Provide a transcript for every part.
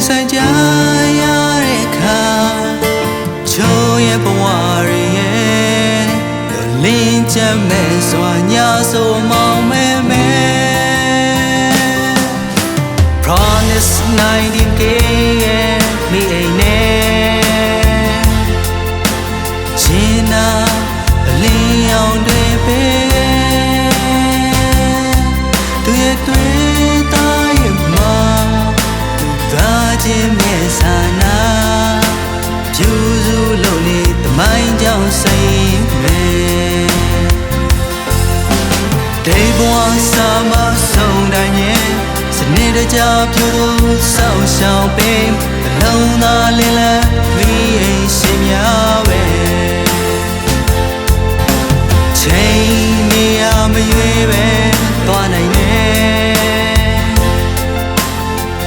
ဆိုင်ကြရတဲ့ခါချိုးရဲ့ဘဝရဲ့လင်းချမ်းမဲ့စွာညာဆိုမောင်မဲမဲ Promise 19K ရဲ့မိအိမ်နဲ့ချင်းနာအလင်းအောင်တွေပဲသူရဲ့တွေ့သားရဲ့မှာသူသားချင်းမဲ့ဆန္ဒပြူစုလို့နေတမိုင်းကြောင်စိတ်မဲ့ဒေဘဝစာမဆုံးတိုင်းရဲ့စနေတကြပြူလို့ဆောင်းရှောင်းပင်အလုံးသားလင်းလဲမိအိမ်ရှင်များပဲချိန်နေရမရွေးပဲသွားနိုင်တယ်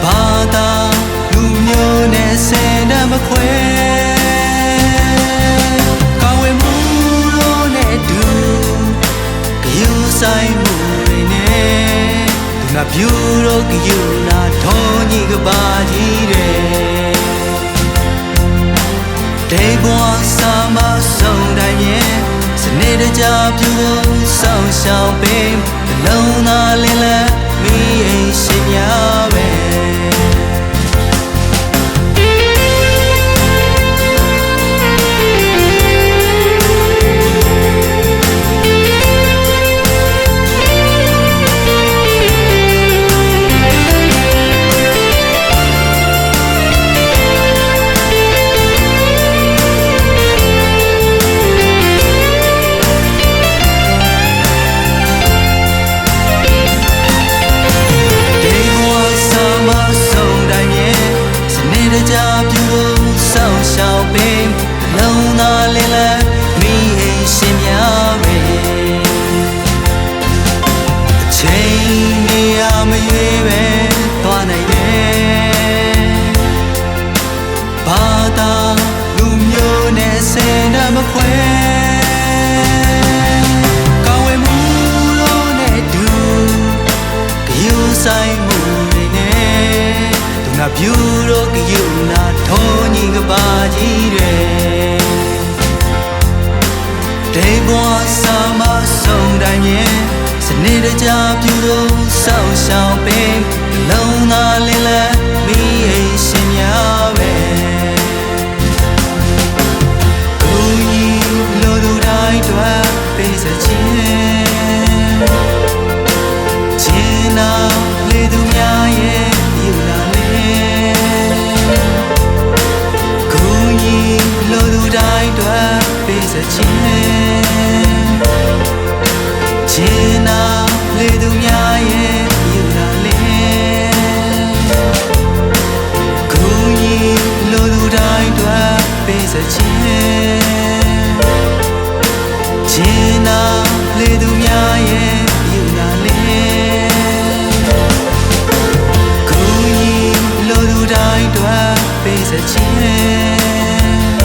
ဘာသာလူမျိုးနဲ့ဆင်တမခွဲကောင်းဝင်မှုလို့နဲ့တူယူဆိုင်မှုတွေနဲ့ငါပြူတော့ယူနာထုံးကြီးကပါကြီးတယ်ဒေဘွားစာမဆုံးတိုင်းရဲ့စနေတကြပြူလို့ဆောင်းရှောင်းပင်အလုံးသားလင်းလဲမိအိမ်ရှင်များပဲကြပြူလို့ဆောင်းရှောင်းပင်လုံးသားလင်းလဲမိအိမ်ရှင်များပဲအချိန်နေရမရွေးပဲသွားနိုင်တယ်ဘာသာလူမျိုးနဲ့ဆင်တမခွဲကောင်းဝင်မှုလို့နဲ့တူယူဆိုင်မှုတွေနဲ့သူငါပြူတော့ယူနာထုံးကြီးကပါကြီးတယ်ဒေဘွားစာမဆုံးတိုင်းရဲ့စနေတကြပြူလို့ဆောင်းရှောင်းပင်လုံးသားလင်းလဲမိအိမ်ရှင်များပဲကိုကြီးလိုလူတိုင်းတွေ့ပေးစချင်းချင်းနာလေသူများရဲ့ယူလာလေလိုလူတိုင်းတွေ့ပေးစချင်းချင်းနာလေသူများရဲ့ယူလာလေကိုကြီးလိုလူတိုင်းတွေ့ပေးစချင်းချင်းနာလေသူများရဲ့ယူလာလေကိုကြီးလိုလူတိုင်းတွေ့ပေးစချင်း